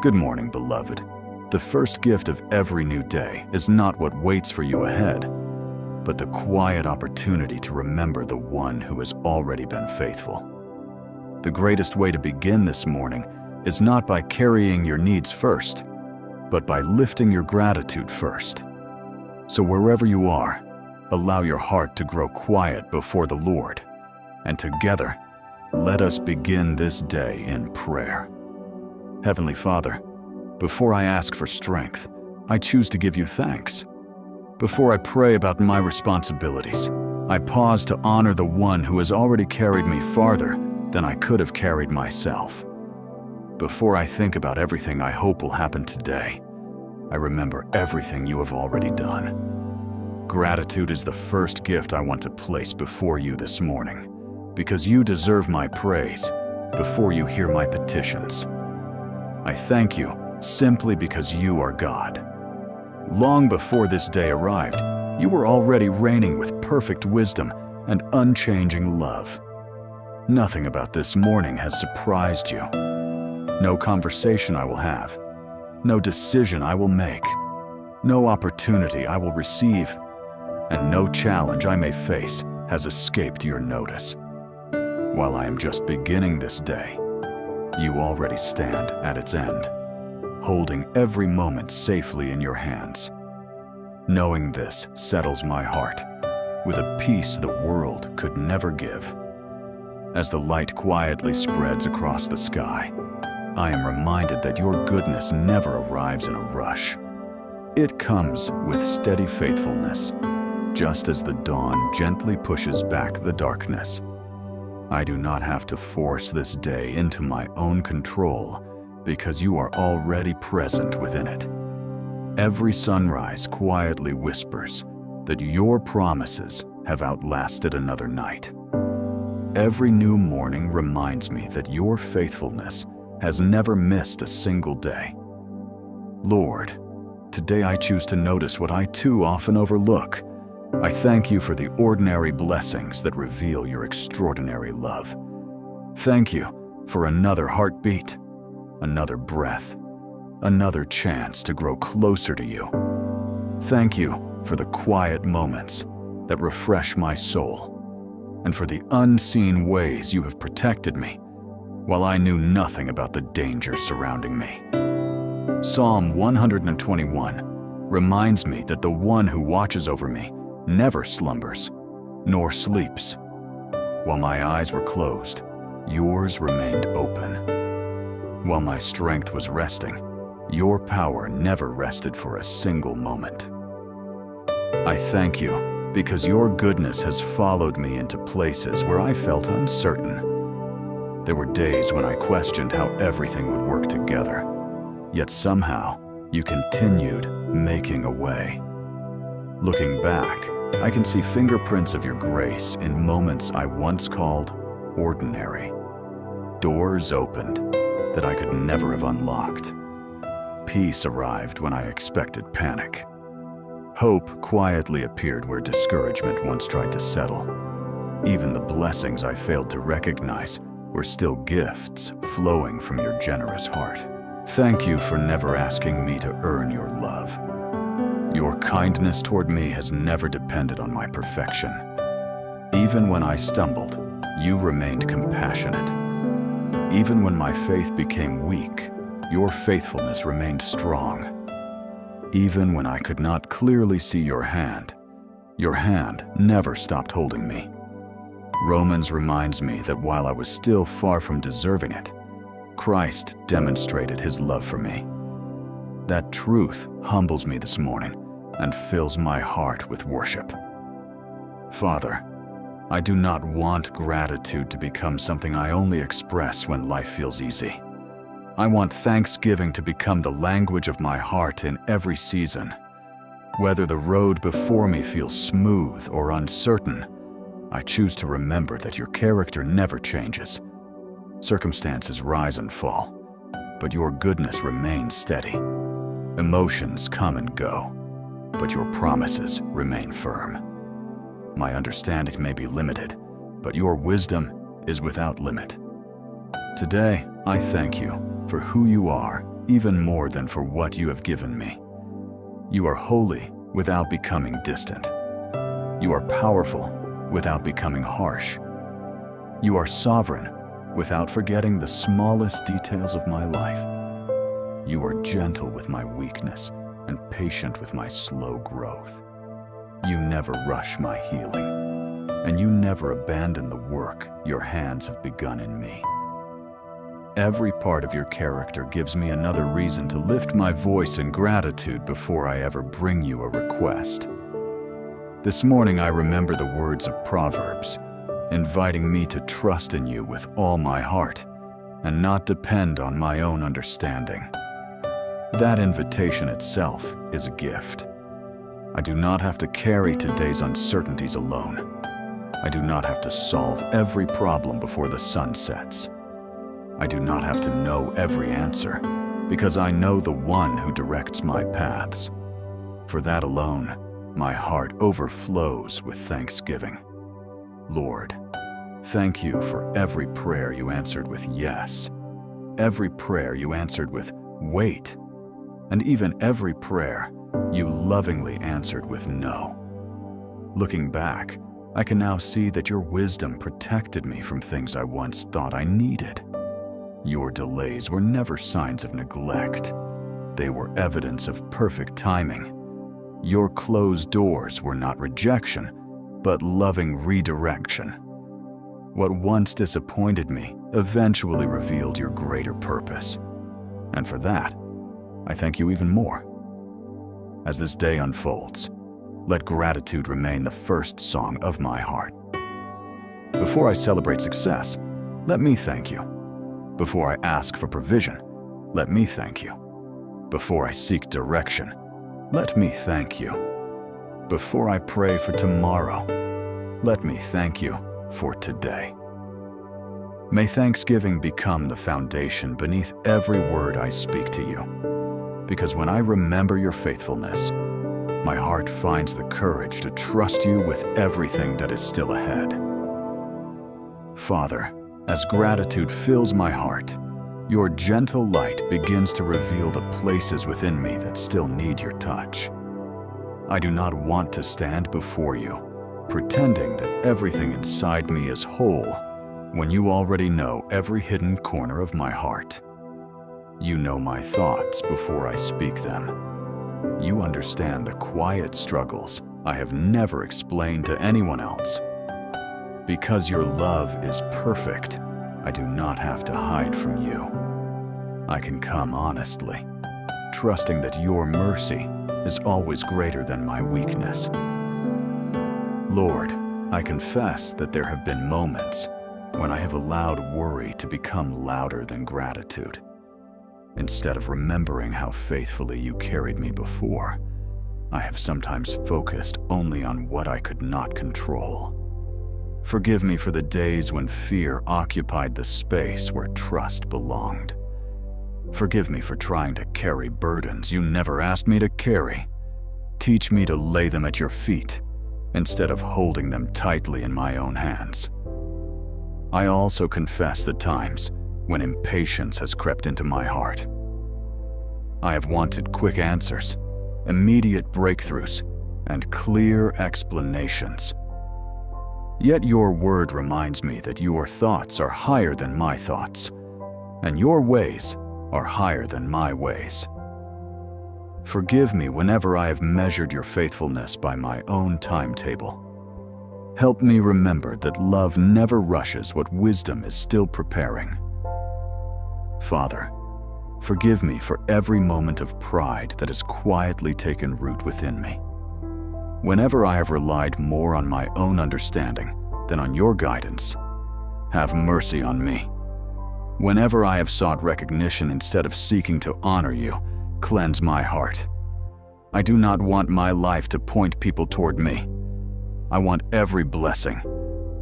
Good morning, beloved. The first gift of every new day is not what waits for you ahead, but the quiet opportunity to remember the one who has already been faithful. The greatest way to begin this morning is not by carrying your needs first, but by lifting your gratitude first. So wherever you are, allow your heart to grow quiet before the Lord, and together, let us begin this day in prayer. Heavenly Father, before I ask for strength, I choose to give you thanks. Before I pray about my responsibilities, I pause to honor the one who has already carried me farther than I could have carried myself. Before I think about everything I hope will happen today, I remember everything you have already done. Gratitude is the first gift I want to place before you this morning, because you deserve my praise before you hear my petitions. I thank you simply because you are God. Long before this day arrived, you were already reigning with perfect wisdom and unchanging love. Nothing about this morning has surprised you. No conversation I will have, no decision I will make, no opportunity I will receive, and no challenge I may face has escaped your notice. While I am just beginning this day, you already stand at its end, holding every moment safely in your hands. Knowing this settles my heart with a peace the world could never give. As the light quietly spreads across the sky, I am reminded that your goodness never arrives in a rush. It comes with steady faithfulness, just as the dawn gently pushes back the darkness. I do not have to force this day into my own control because you are already present within it. Every sunrise quietly whispers that your promises have outlasted another night. Every new morning reminds me that your faithfulness has never missed a single day. Lord, today I choose to notice what I too often overlook. I thank you for the ordinary blessings that reveal your extraordinary love. Thank you for another heartbeat, another breath, another chance to grow closer to you. Thank you for the quiet moments that refresh my soul, and for the unseen ways you have protected me while I knew nothing about the dangers surrounding me. Psalm 121 reminds me that the one who watches over me never slumbers, nor sleeps. While my eyes were closed, yours remained open. While my strength was resting, your power never rested for a single moment. I thank you because your goodness has followed me into places where I felt uncertain. There were days when I questioned how everything would work together, yet somehow you continued making a way. Looking back, I can see fingerprints of your grace in moments I once called ordinary. Doors opened that I could never have unlocked. Peace arrived when I expected panic. Hope quietly appeared where discouragement once tried to settle. Even the blessings I failed to recognize were still gifts flowing from your generous heart. Thank you for never asking me to earn your love. Your kindness toward me has never depended on my perfection. Even when I stumbled, you remained compassionate. Even when my faith became weak, your faithfulness remained strong. Even when I could not clearly see your hand never stopped holding me. Romans reminds me that while I was still far from deserving it, Christ demonstrated his love for me. That truth humbles me this morning and fills my heart with worship. Father, I do not want gratitude to become something I only express when life feels easy. I want thanksgiving to become the language of my heart in every season. Whether the road before me feels smooth or uncertain, I choose to remember that your character never changes. Circumstances rise and fall, but your goodness remains steady. Emotions come and go, but your promises remain firm. My understanding may be limited, but your wisdom is without limit. Today, I thank you for who you are, even more than for what you have given me. You are holy without becoming distant. You are powerful without becoming harsh. You are sovereign without forgetting the smallest details of my life. You are gentle with my weakness and patient with my slow growth. You never rush my healing, and you never abandon the work your hands have begun in me. Every part of your character gives me another reason to lift my voice in gratitude before I ever bring you a request. This morning I remember the words of Proverbs, inviting me to trust in you with all my heart and not depend on my own understanding. That invitation itself is a gift. I do not have to carry today's uncertainties alone. I do not have to solve every problem before the sun sets. I do not have to know every answer, because I know the one who directs my paths. For that alone, my heart overflows with thanksgiving. Lord, thank you for every prayer you answered with yes, every prayer you answered with wait, and even every prayer you lovingly answered with no. Looking back, I can now see that your wisdom protected me from things I once thought I needed. Your delays were never signs of neglect. They were evidence of perfect timing. Your closed doors were not rejection, but loving redirection. What once disappointed me eventually revealed your greater purpose. And for that, I thank you even more. As this day unfolds, let gratitude remain the first song of my heart. Before I celebrate success, let me thank you. Before I ask for provision, let me thank you. Before I seek direction, let me thank you. Before I pray for tomorrow, let me thank you for today. May thanksgiving become the foundation beneath every word I speak to you. Because when I remember your faithfulness, my heart finds the courage to trust you with everything that is still ahead. Father, as gratitude fills my heart, your gentle light begins to reveal the places within me that still need your touch. I do not want to stand before you, pretending that everything inside me is whole, when you already know every hidden corner of my heart. You know my thoughts before I speak them. You understand the quiet struggles I have never explained to anyone else. Because your love is perfect, I do not have to hide from you. I can come honestly, trusting that your mercy is always greater than my weakness. Lord, I confess that there have been moments when I have allowed worry to become louder than gratitude. Instead of remembering how faithfully you carried me before, I have sometimes focused only on what I could not control. Forgive me for the days when fear occupied the space where trust belonged. Forgive me for trying to carry burdens you never asked me to carry. Teach me to lay them at your feet instead of holding them tightly in my own hands. I also confess the times when impatience has crept into my heart. I have wanted quick answers, immediate breakthroughs, and clear explanations. Yet your word reminds me that your thoughts are higher than my thoughts, and your ways are higher than my ways. Forgive me whenever I have measured your faithfulness by my own timetable. Help me remember that love never rushes what wisdom is still preparing. Father, forgive me for every moment of pride that has quietly taken root within me. Whenever I have relied more on my own understanding than on your guidance, have mercy on me. Whenever I have sought recognition instead of seeking to honor you, cleanse my heart. I do not want my life to point people toward me. I want every blessing,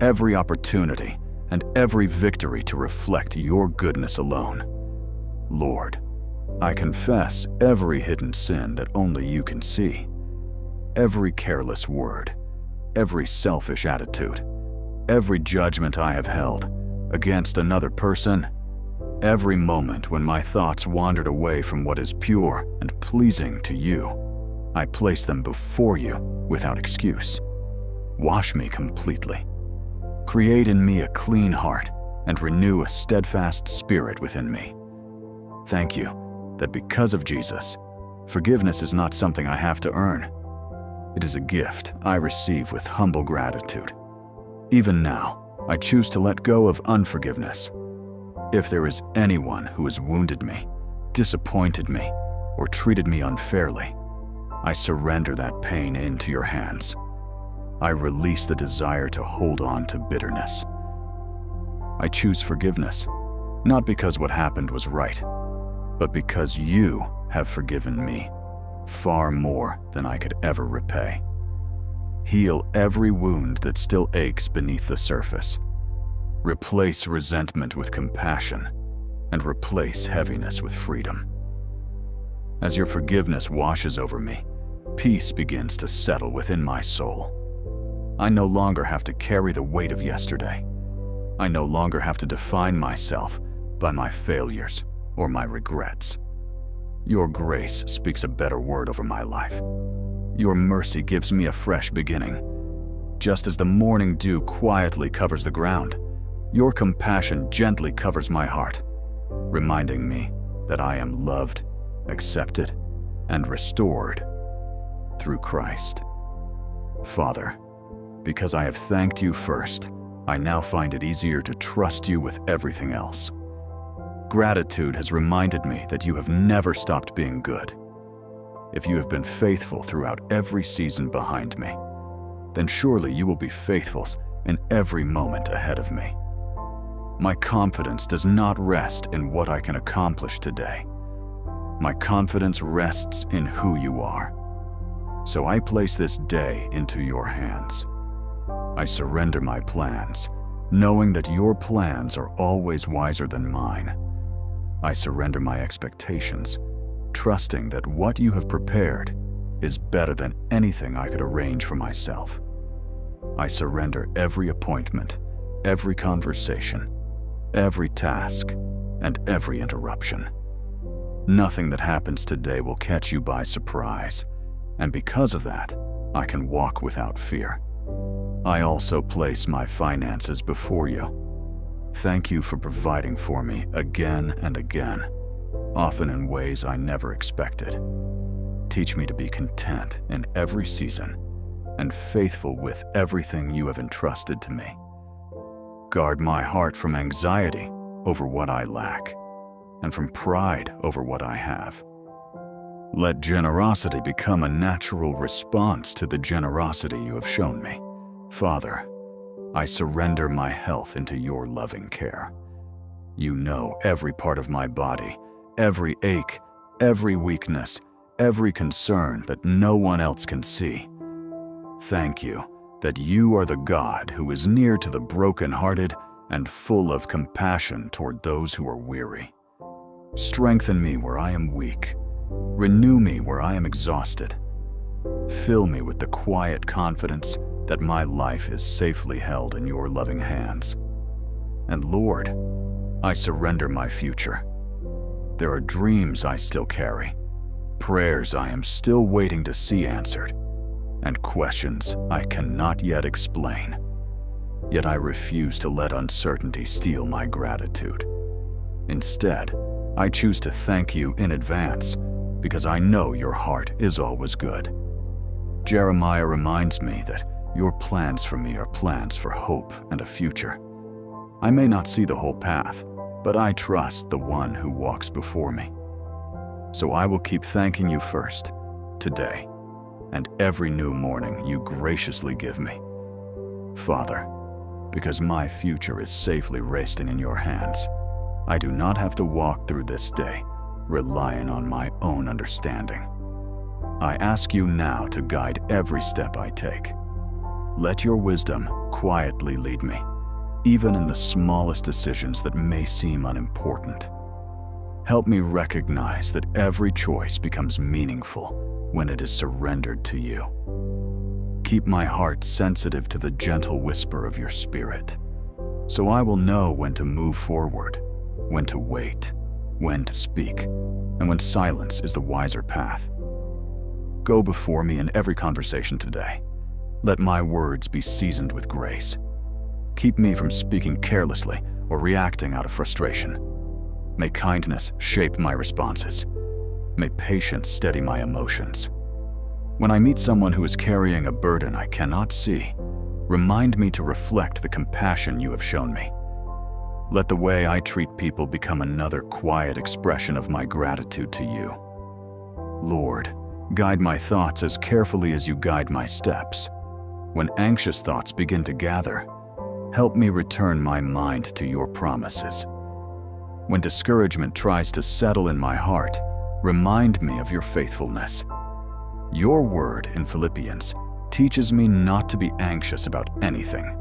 every opportunity, and every victory to reflect your goodness alone. Lord, I confess every hidden sin that only you can see. Every careless word, every selfish attitude, every judgment I have held against another person, Every moment when my thoughts wandered away from what is pure and pleasing to you, I place them before you without excuse. Wash me completely. Create in me a clean heart and renew a steadfast spirit within me. Thank you that because of Jesus, forgiveness is not something I have to earn. It is a gift I receive with humble gratitude. Even now, I choose to let go of unforgiveness. If there is anyone who has wounded me, disappointed me, or treated me unfairly, I surrender that pain into your hands. I release the desire to hold on to bitterness. I choose forgiveness, not because what happened was right, but because you have forgiven me far more than I could ever repay. Heal every wound that still aches beneath the surface. Replace resentment with compassion, and replace heaviness with freedom. As your forgiveness washes over me, peace begins to settle within my soul. I no longer have to carry the weight of yesterday. I no longer have to define myself by my failures or my regrets. Your grace speaks a better word over my life. Your mercy gives me a fresh beginning. Just as the morning dew quietly covers the ground, your compassion gently covers my heart, reminding me that I am loved, accepted, and restored through Christ. Father, because I have thanked you first, I now find it easier to trust you with everything else. Gratitude has reminded me that you have never stopped being good. If you have been faithful throughout every season behind me, then surely you will be faithful in every moment ahead of me. My confidence does not rest in what I can accomplish today. My confidence rests in who you are. So I place this day into your hands. I surrender my plans, knowing that your plans are always wiser than mine. I surrender my expectations, trusting that what you have prepared is better than anything I could arrange for myself. I surrender every appointment, every conversation, every task, and every interruption. Nothing that happens today will catch you by surprise, and because of that, I can walk without fear. I also place my finances before you. Thank you for providing for me again and again, often in ways I never expected. Teach me to be content in every season and faithful with everything you have entrusted to me. Guard my heart from anxiety over what I lack and from pride over what I have. Let generosity become a natural response to the generosity you have shown me. Father, I surrender my health into your loving care. You know every part of my body, every ache, every weakness, every concern that no one else can see. Thank you that you are the God who is near to the brokenhearted and full of compassion toward those who are weary. Strengthen me where I am weak. Renew me where I am exhausted. Fill me with the quiet confidence that my life is safely held in your loving hands. And Lord, I surrender my future. There are dreams I still carry, prayers I am still waiting to see answered, and questions I cannot yet explain. Yet I refuse to let uncertainty steal my gratitude. Instead, I choose to thank you in advance because I know your heart is always good. Jeremiah reminds me that your plans for me are plans for hope and a future. I may not see the whole path, but I trust the one who walks before me. So I will keep thanking you first, today, and every new morning you graciously give me. Father, because my future is safely resting in your hands, I do not have to walk through this day relying on my own understanding. I ask you now to guide every step I take. Let your wisdom quietly lead me, even in the smallest decisions that may seem unimportant. Help me recognize that every choice becomes meaningful when it is surrendered to you. Keep my heart sensitive to the gentle whisper of your spirit, so I will know when to move forward when to wait, when to speak, and when silence is the wiser path. Go before me in every conversation today. Let my words be seasoned with grace. Keep me from speaking carelessly or reacting out of frustration. May kindness shape my responses. May patience steady my emotions. When I meet someone who is carrying a burden I cannot see, remind me to reflect the compassion you have shown me. Let the way I treat people become another quiet expression of my gratitude to you. Lord, guide my thoughts as carefully as you guide my steps. When anxious thoughts begin to gather, help me return my mind to your promises. When discouragement tries to settle in my heart, remind me of your faithfulness. Your word in Philippians teaches me not to be anxious about anything,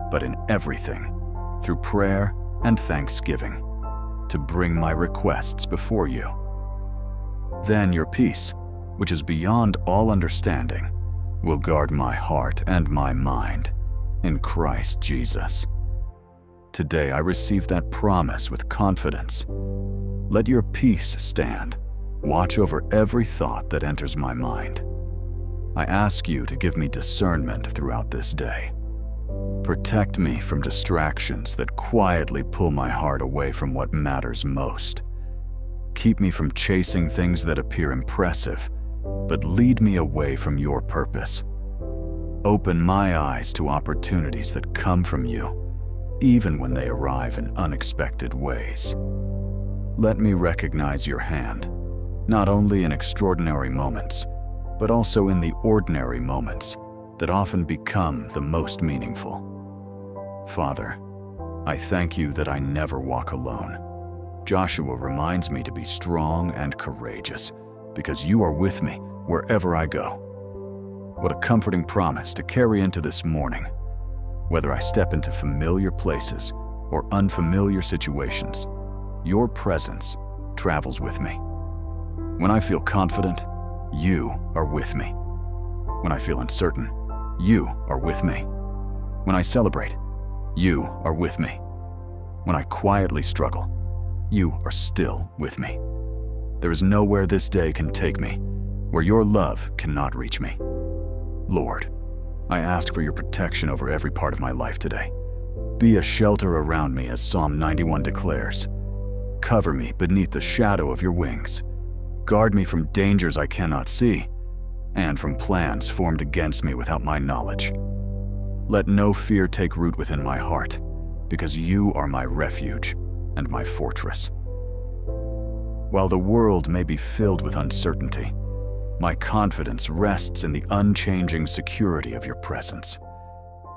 but in everything, through prayer and thanksgiving, to bring my requests before you. Then your peace, which is beyond all understanding, will guard my heart and my mind in Christ Jesus. Today I receive that promise with confidence. Let your peace stand. Watch over every thought that enters my mind. I ask you to give me discernment throughout this day. Protect me from distractions that quietly pull my heart away from what matters most. Keep me from chasing things that appear impressive, but lead me away from your purpose. Open my eyes to opportunities that come from you, even when they arrive in unexpected ways. Let me recognize your hand, not only in extraordinary moments, but also in the ordinary moments that often become the most meaningful. Father, I thank you that I never walk alone. Joshua reminds me to be strong and courageous, because you are with me wherever I go. What a comforting promise to carry into this morning. Whether I step into familiar places or unfamiliar situations, your presence travels with me. When I feel confident, you are with me. When I feel uncertain, you are with me. When I celebrate, you are with me. When I quietly struggle, you are still with me. There is nowhere this day can take me where your love cannot reach me. Lord, I ask for your protection over every part of my life today. Be a shelter around me, as Psalm 91 declares. Cover me beneath the shadow of your wings. Guard me from dangers I cannot see, and from plans formed against me without my knowledge. Let no fear take root within my heart, because you are my refuge and my fortress. While the world may be filled with uncertainty, my confidence rests in the unchanging security of your presence.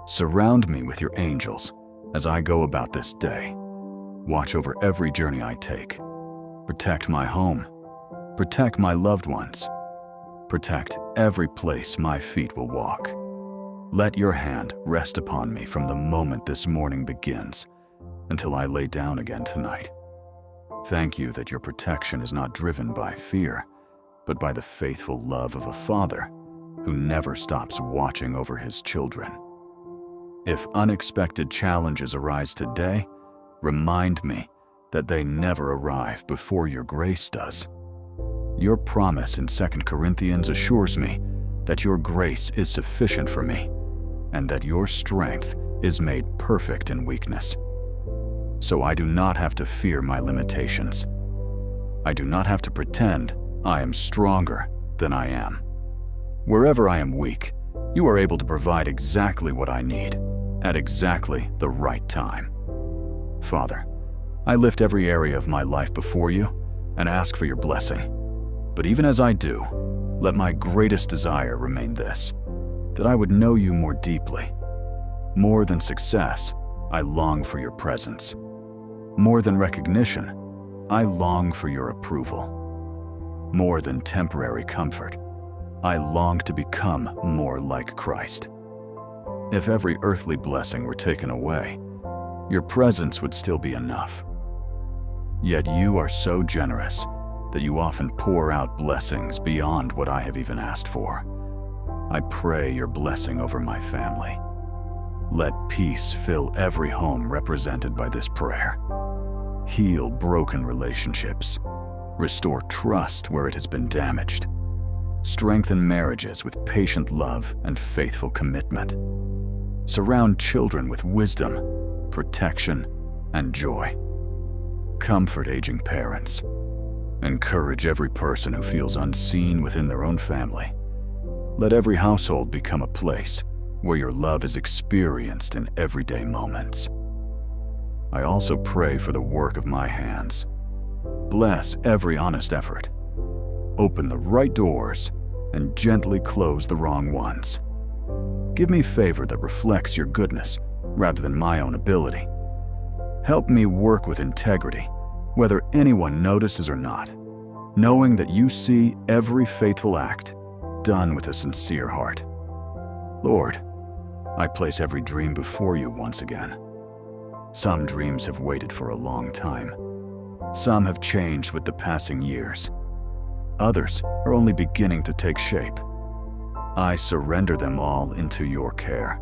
Surround me with your angels as I go about this day. Watch over every journey I take. Protect my home. Protect my loved ones. Protect every place my feet will walk. Let your hand rest upon me from the moment this morning begins until I lay down again tonight. Thank you that your protection is not driven by fear, but by the faithful love of a father who never stops watching over his children. If unexpected challenges arise today, remind me that they never arrive before your grace does. Your promise in 2 Corinthians assures me that your grace is sufficient for me and that your strength is made perfect in weakness. So I do not have to fear my limitations. I do not have to pretend I am stronger than I am. Wherever I am weak, you are able to provide exactly what I need at exactly the right time. Father, I lift every area of my life before you and ask for your blessing. But even as I do, let my greatest desire remain this, that I would know you more deeply. More than success, I long for your presence. More than recognition, I long for your approval. More than temporary comfort, I long to become more like Christ. If every earthly blessing were taken away, your presence would still be enough. Yet you are so generous that you often pour out blessings beyond what I have even asked for. I pray your blessing over my family. Let peace fill every home represented by this prayer. Heal broken relationships. Restore trust where it has been damaged. Strengthen marriages with patient love and faithful commitment. Surround children with wisdom, protection, and joy. Comfort aging parents. Encourage every person who feels unseen within their own family. Let every household become a place where your love is experienced in everyday moments. I also pray for the work of my hands. Bless every honest effort. Open the right doors and gently close the wrong ones. Give me favor that reflects your goodness rather than my own ability. Help me work with integrity, whether anyone notices or not, knowing that you see every faithful act done with a sincere heart. Lord, I place every dream before you once again. Some dreams have waited for a long time. Some have changed with the passing years. Others are only beginning to take shape. I surrender them all into your care.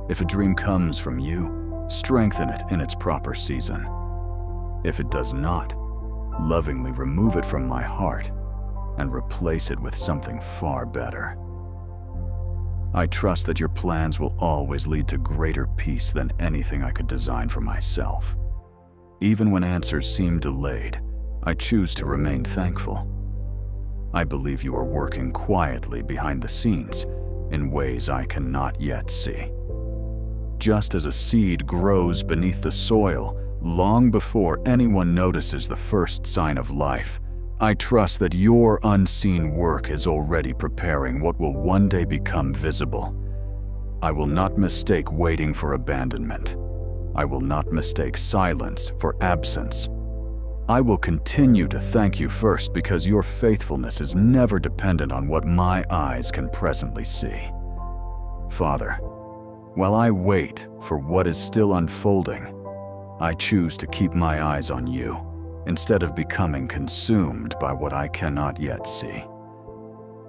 If a dream comes from you, strengthen it in its proper season. If it does not, lovingly remove it from my heart and replace it with something far better. I trust that your plans will always lead to greater peace than anything I could design for myself. Even when answers seem delayed, I choose to remain thankful. I believe you are working quietly behind the scenes in ways I cannot yet see. Just as a seed grows beneath the soil long before anyone notices the first sign of life, I trust that your unseen work is already preparing what will one day become visible. I will not mistake waiting for abandonment. I will not mistake silence for absence. I will continue to thank you first because your faithfulness is never dependent on what my eyes can presently see. Father, while I wait for what is still unfolding, I choose to keep my eyes on you instead of becoming consumed by what I cannot yet see.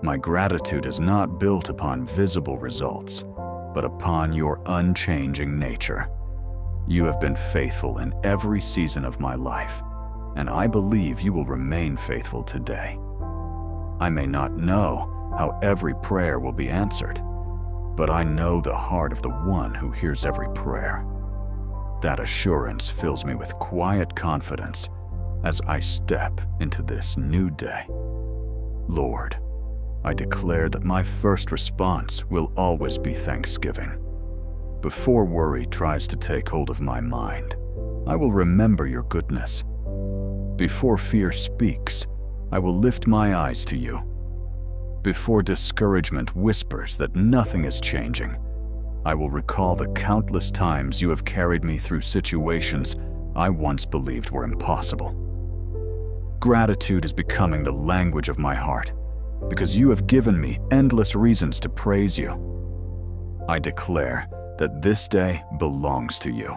My gratitude is not built upon visible results, but upon your unchanging nature. You have been faithful in every season of my life, and I believe you will remain faithful today. I may not know how every prayer will be answered, but I know the heart of the one who hears every prayer. That assurance fills me with quiet confidence as I step into this new day. Lord, I declare that my first response will always be thanksgiving. Before worry tries to take hold of my mind, I will remember your goodness. Before fear speaks, I will lift my eyes to you. Before discouragement whispers that nothing is changing, I will recall the countless times you have carried me through situations I once believed were impossible. Gratitude is becoming the language of my heart because you have given me endless reasons to praise you. I declare that this day belongs to you.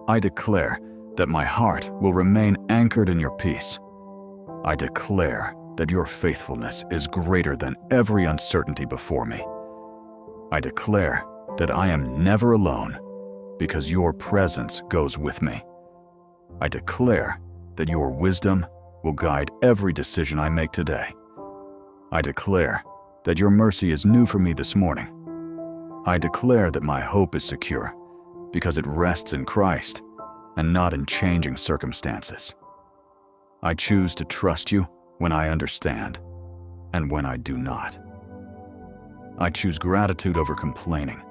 I declare that my heart will remain anchored in your peace. I declare that your faithfulness is greater than every uncertainty before me. I declare that I am never alone because your presence goes with me. I declare that your wisdom will guide every decision I make today. I declare that your mercy is new for me this morning. I declare that my hope is secure because it rests in Christ and not in changing circumstances. I choose to trust you when I understand and when I do not. I choose gratitude over complaining.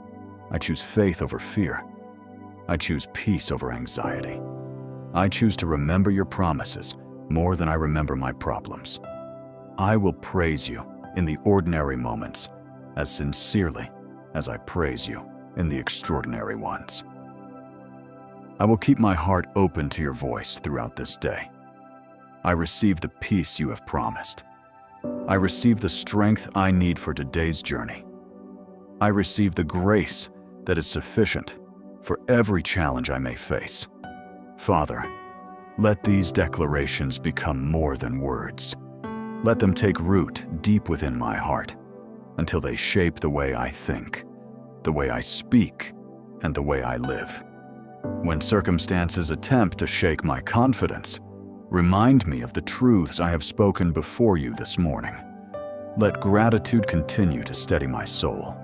I choose faith over fear. I choose peace over anxiety. I choose to remember your promises more than I remember my problems. I will praise you in the ordinary moments as sincerely as I praise you in the extraordinary ones. I will keep my heart open to your voice throughout this day. I receive the peace you have promised. I receive the strength I need for today's journey. I receive the grace that is sufficient for every challenge I may face. Father, let these declarations become more than words. Let them take root deep within my heart until they shape the way I think, the way I speak, and the way I live. When circumstances attempt to shake my confidence, remind me of the truths I have spoken before you this morning. Let gratitude continue to steady my soul.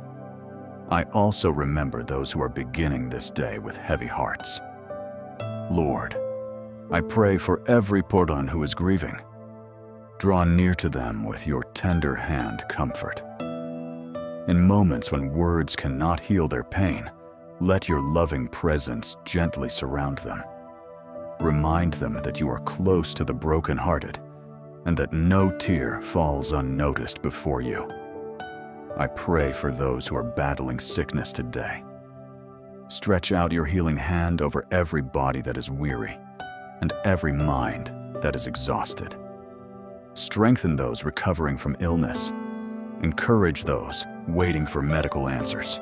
I also remember those who are beginning this day with heavy hearts. Lord, I pray for every Poran who is grieving. Draw near to them with your tender hand comfort. In moments when words cannot heal their pain, let your loving presence gently surround them. Remind them that you are close to the brokenhearted and that no tear falls unnoticed before you. I pray for those who are battling sickness today. Stretch out your healing hand over every body that is weary and every mind that is exhausted. Strengthen those recovering from illness. Encourage those waiting for medical answers.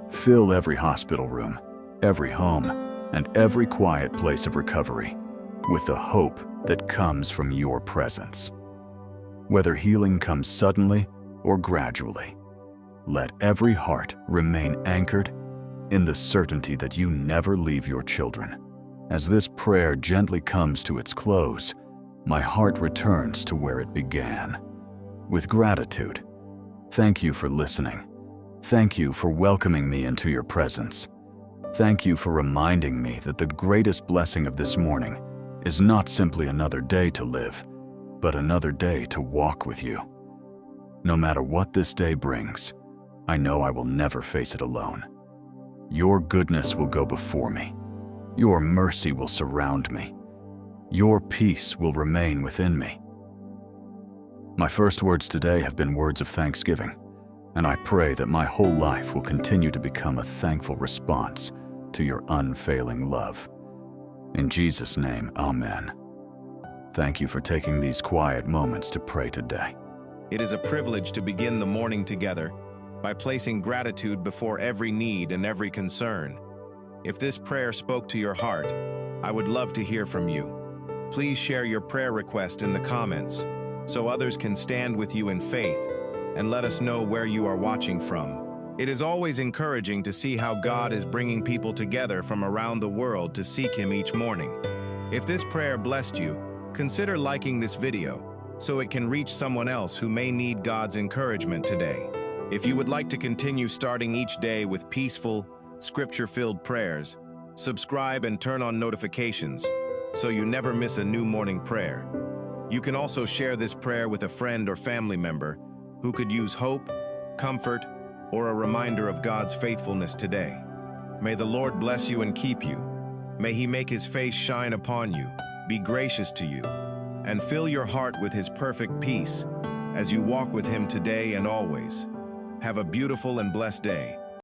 Fill every hospital room, every home, and every quiet place of recovery with the hope that comes from your presence. Whether healing comes suddenly or gradually, let every heart remain anchored in the certainty that you never leave your children. As this prayer gently comes to its close, my heart returns to where it began. With gratitude, thank you for listening. Thank you for welcoming me into your presence. Thank you for reminding me that the greatest blessing of this morning is not simply another day to live, but another day to walk with you. No matter what this day brings, I know I will never face it alone. Your goodness will go before me. Your mercy will surround me. Your peace will remain within me. My first words today have been words of thanksgiving, and I pray that my whole life will continue to become a thankful response to your unfailing love. In Jesus' name, amen. Thank you for taking these quiet moments to pray today. It is a privilege to begin the morning together by placing gratitude before every need and every concern. If this prayer spoke to your heart, I would love to hear from you. Please share your prayer request in the comments so others can stand with you in faith, and let us know where you are watching from. It is always encouraging to see how God is bringing people together from around the world to seek Him each morning. If this prayer blessed you, consider liking this video so it can reach someone else who may need God's encouragement today. If you would like to continue starting each day with peaceful, scripture-filled prayers, subscribe and turn on notifications so you never miss a new morning prayer. You can also share this prayer with a friend or family member who could use hope, comfort, or a reminder of God's faithfulness today. May the Lord bless you and keep you. May He make His face shine upon you, be gracious to you, and fill your heart with His perfect peace as you walk with Him today and always. Have a beautiful and blessed day.